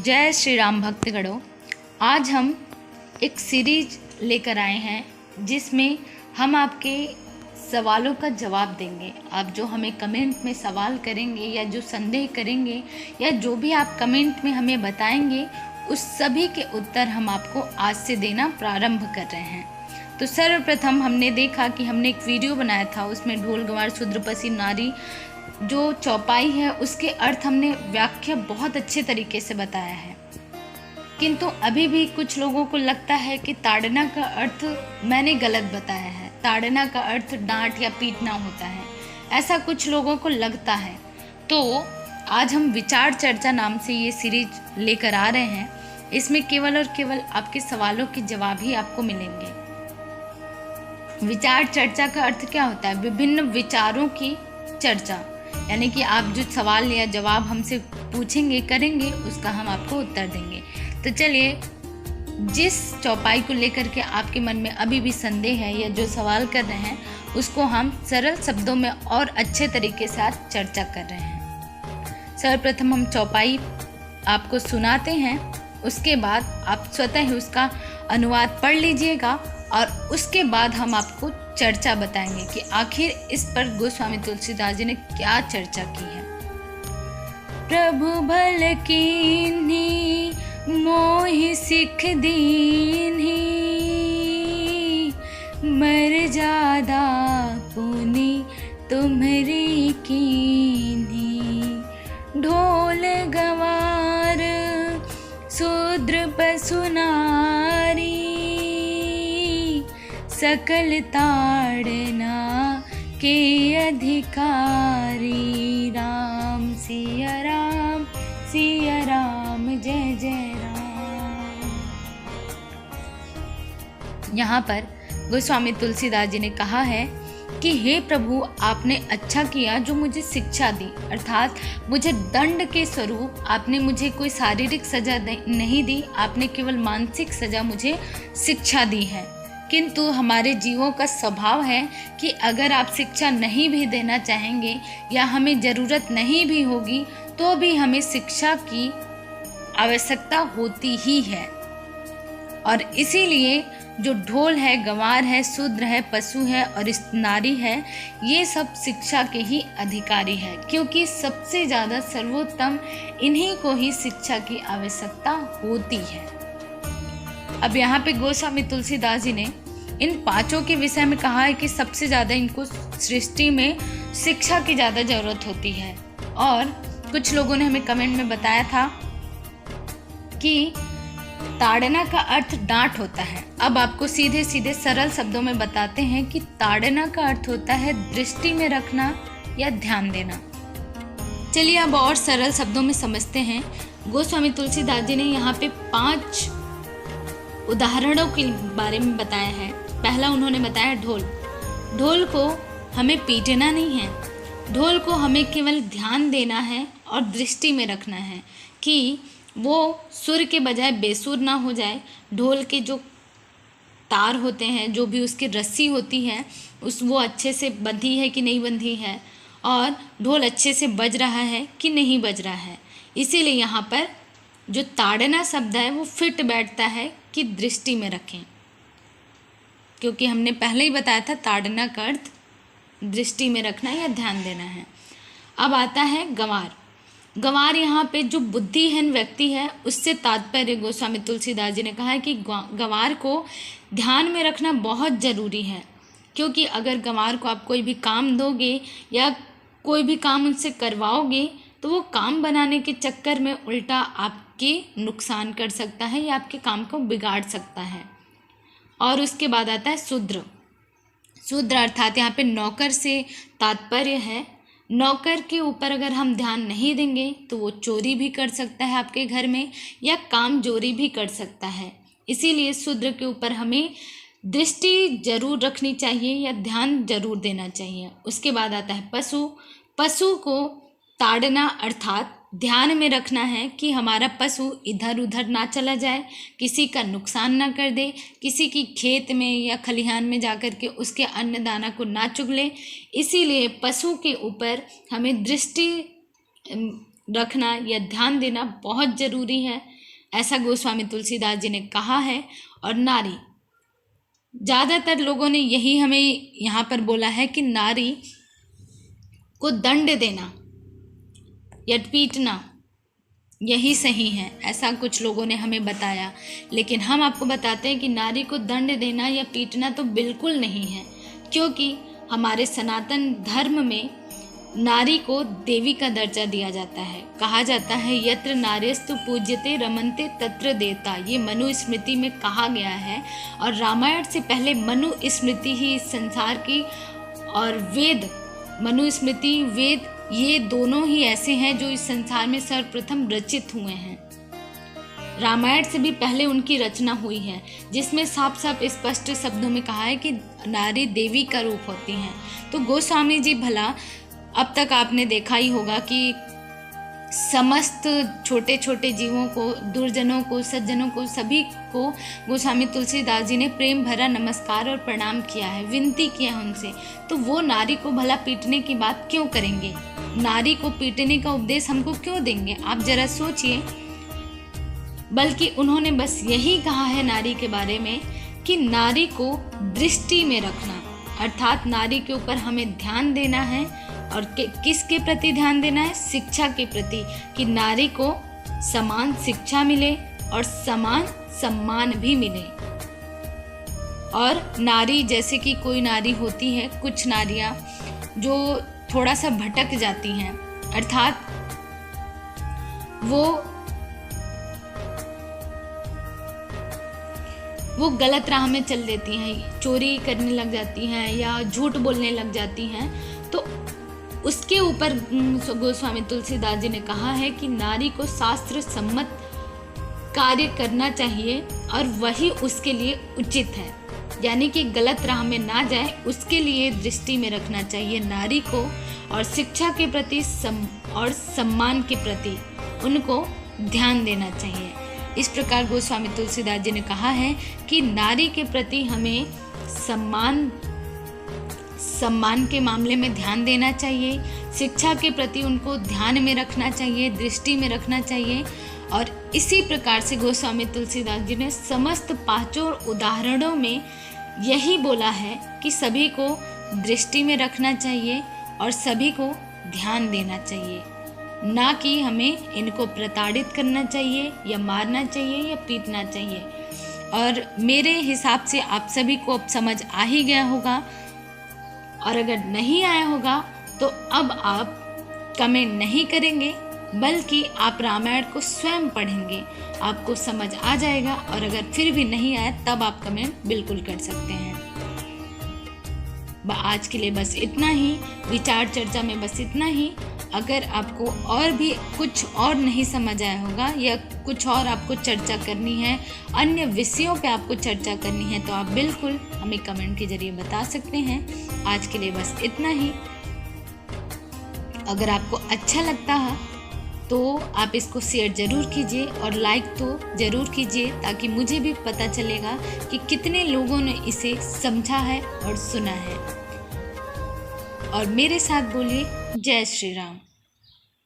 जय श्री राम भक्तगणों। आज हम एक सीरीज लेकर आए हैं जिसमें हम आपके सवालों का जवाब देंगे। आप जो हमें कमेंट में सवाल करेंगे या जो संदेह करेंगे या जो भी आप कमेंट में हमें बताएंगे, उस सभी के उत्तर हम आपको आज से देना प्रारंभ कर रहे हैं। तो सर्वप्रथम हमने देखा कि हमने एक वीडियो बनाया था, उसमें ढोल गंवार शूद्र पसी नारी जो चौपाई है उसके अर्थ हमने व्याख्या बहुत अच्छे तरीके से बताया है। किंतु अभी भी कुछ लोगों को लगता है कि ताड़ना का अर्थ मैंने गलत बताया है, ताड़ना का अर्थ डांट या पीटना होता है, ऐसा कुछ लोगों को लगता है। तो आज हम विचार चर्चा नाम से ये सीरीज लेकर आ रहे हैं। इसमें केवल और केवल आपके सवालों के जवाब ही आपको मिलेंगे। विचार चर्चा का अर्थ क्या होता है? विभिन्न विचारों की चर्चा, यानी कि आप जो सवाल या जवाब हमसे पूछेंगे करेंगे उसका हम आपको उत्तर देंगे। तो चलिए, जिस चौपाई को लेकर के आपके मन में अभी भी संदेह है या जो सवाल कर रहे हैं उसको हम सरल शब्दों में और अच्छे तरीके से आज चर्चा कर रहे हैं। सर्वप्रथम हम चौपाई आपको सुनाते हैं, उसके बाद आप स्वतः ही उसका अनुवाद पढ़ लीजिएगा और उसके बाद हम आपको चर्चा बताएंगे कि आखिर इस पर गोस्वामी तुलसीदास जी ने क्या चर्चा की है। प्रभु भल कीन्ही मोहि सिख दीन्ही, मर्यादा पुनि तुम्हरी कीन्ही। ढोल गंवार शूद्र पशु नारी, सकल ताड़ना के अधिकारी। राम सिया राम जय जय राम। यहाँ पर गोस्वामी तुलसीदास जी ने कहा है कि हे प्रभु, आपने अच्छा किया जो मुझे शिक्षा दी, अर्थात मुझे दंड के स्वरूप आपने मुझे कोई शारीरिक सजा नहीं दी, आपने केवल मानसिक सजा मुझे शिक्षा दी है। किंतु हमारे जीवों का स्वभाव है कि अगर आप शिक्षा नहीं भी देना चाहेंगे या हमें ज़रूरत नहीं भी होगी तो भी हमें शिक्षा की आवश्यकता होती ही है। और इसीलिए जो ढोल है, गंवार है, शूद्र है, पशु है और नारी है, ये सब शिक्षा के ही अधिकारी है, क्योंकि सबसे ज़्यादा सर्वोत्तम इन्हीं को ही शिक्षा की आवश्यकता होती है। अब यहाँ पे गोस्वामी तुलसीदास जी ने इन पांचों के विषय में कहा है कि सबसे ज़्यादा इनको सृष्टि में शिक्षा की ज़्यादा ज़रूरत होती है। और कुछ लोगों ने हमें कमेंट में बताया था कि ताड़ना का अर्थ डांट होता है। अब आपको सीधे सीधे सरल शब्दों में बताते हैं कि ताड़ना का अर्थ होता है दृष्टि में रखना या ध्यान देना। चलिए अब और सरल शब्दों में समझते हैं। गोस्वामी तुलसीदास जी ने यहाँ पे 5 उदाहरणों के बारे में बताया है। पहला उन्होंने बताया ढोल। ढोल को हमें पीटना नहीं है, ढोल को हमें केवल ध्यान देना है और दृष्टि में रखना है कि वो सुर के बजाय बेसुर ना हो जाए। ढोल के जो तार होते हैं, जो भी उसकी रस्सी होती है, वो अच्छे से बंधी है कि नहीं बंधी है, और ढोल अच्छे से बज रहा है कि नहीं बज रहा है। इसीलिए यहाँ पर जो ताड़ना शब्द है वो फिट बैठता है कि दृष्टि में रखें, क्योंकि हमने पहले ही बताया था ताड़ना का अर्थ दृष्टि में रखना या ध्यान देना है। अब आता है गंवार। गंवार यहाँ पे जो बुद्धिहीन व्यक्ति है उससे तात्पर्य गोस्वामी तुलसीदास जी ने कहा है कि गंवार को ध्यान में रखना बहुत ज़रूरी है, क्योंकि अगर गंवार को आप कोई भी काम दोगे या कोई भी काम उनसे करवाओगे तो वो काम बनाने के चक्कर में उल्टा आपके नुकसान कर सकता है या आपके काम को बिगाड़ सकता है। और उसके बाद आता है शूद्र। शूद्र अर्थात यहाँ पे नौकर से तात्पर्य है। नौकर के ऊपर अगर हम ध्यान नहीं देंगे तो वो चोरी भी कर सकता है आपके घर में या काम चोरी भी कर सकता है। इसीलिए शूद्र के ऊपर हमें दृष्टि जरूर रखनी चाहिए या ध्यान जरूर देना चाहिए। उसके बाद आता है पशु। पशु को ताड़ना अर्थात ध्यान में रखना है कि हमारा पशु इधर उधर ना चला जाए, किसी का नुकसान ना कर दे, किसी की खेत में या खलिहान में जाकर के उसके अन्न दाना को ना चुग ले। इसीलिए पशु के ऊपर हमें दृष्टि रखना या ध्यान देना बहुत ज़रूरी है, ऐसा गोस्वामी तुलसीदास जी ने कहा है। और नारी, ज़्यादातर लोगों ने यही हमें यहाँ पर बोला है कि नारी को दंड देना या पीटना यही सही है, ऐसा कुछ लोगों ने हमें बताया। लेकिन हम आपको बताते हैं कि नारी को दंड देना या पीटना तो बिल्कुल नहीं है, क्योंकि हमारे सनातन धर्म में नारी को देवी का दर्जा दिया जाता है। कहा जाता है यत्र नार्यस्तु पूज्यते रमन्ते तत्र देवता, ये मनुस्मृति में कहा गया है। और रामायण से पहले मनुस्मृति ही इस संसार की, और वेद, मनुस्मृति वेद, ये दोनों ही ऐसे हैं जो इस संसार में सर्वप्रथम रचित हुए हैं। रामायण से भी पहले उनकी रचना हुई है, जिसमें साफ साफ स्पष्ट शब्दों में कहा है कि नारी देवी का रूप होती हैं। तो गोस्वामी जी, भला अब तक आपने देखा ही होगा कि समस्त छोटे छोटे जीवों को, दुर्जनों को, सज्जनों को, सभी को गोस्वामी तुलसीदास जी ने प्रेम भरा नमस्कार और प्रणाम किया है, विनती किया है उनसे। तो वो नारी को भला पीटने की बात क्यों करेंगे? नारी को पीटने का उपदेश हमको क्यों देंगे? आप जरा सोचिए। बल्कि उन्होंने बस यही कहा है नारी के बारे में कि नारी को दृष्टि में रखना, अर्थात नारी के ऊपर हमें ध्यान देना है। और किसके प्रति ध्यान देना है? शिक्षा के प्रति, कि नारी को समान शिक्षा मिले और समान सम्मान भी मिले। और नारी, जैसे कि कोई नारी होती है, कुछ नारियां जो थोड़ा सा भटक जाती हैं, अर्थात वो गलत राह में चल देती हैं, चोरी करने लग जाती हैं या झूठ बोलने लग जाती हैं, तो उसके ऊपर गोस्वामी तुलसीदास जी ने कहा है कि नारी को शास्त्र सम्मत कार्य करना चाहिए और वही उसके लिए उचित है। यानी कि गलत राह में ना जाए, उसके लिए दृष्टि में रखना चाहिए नारी को। और शिक्षा के प्रति और सम्मान के प्रति उनको ध्यान देना चाहिए। इस प्रकार गोस्वामी तुलसीदास जी ने कहा है कि नारी के प्रति हमें सम्मान के मामले में ध्यान देना चाहिए, शिक्षा के प्रति उनको ध्यान में रखना चाहिए, दृष्टि में रखना चाहिए। और इसी प्रकार से गोस्वामी तुलसीदास जी ने समस्त पांचों उदाहरणों में यही बोला है कि सभी को दृष्टि में रखना चाहिए और सभी को ध्यान देना चाहिए, ना कि हमें इनको प्रताड़ित करना चाहिए या मारना चाहिए या पीटना चाहिए। और मेरे हिसाब से आप सभी को अब समझ आ ही गया होगा, और अगर नहीं आया होगा तो अब आप कमेंट नहीं करेंगे, बल्कि आप रामायण को स्वयं पढ़ेंगे, आपको समझ आ जाएगा। और अगर फिर भी नहीं आया तब आप कमेंट बिल्कुल कर सकते हैं। आज के लिए बस इतना ही, विचार चर्चा में बस इतना ही। अगर आपको और भी कुछ और नहीं समझ आया होगा या कुछ और आपको चर्चा करनी है, अन्य विषयों पे आपको चर्चा करनी है, तो आप बिल्कुल हमें कमेंट के जरिए बता सकते हैं। आज के लिए बस इतना ही। अगर आपको अच्छा लगता है तो आप इसको शेयर ज़रूर कीजिए और लाइक तो ज़रूर कीजिए, ताकि मुझे भी पता चलेगा कि कितने लोगों ने इसे समझा है और सुना है। और मेरे साथ बोलिए जय श्री राम।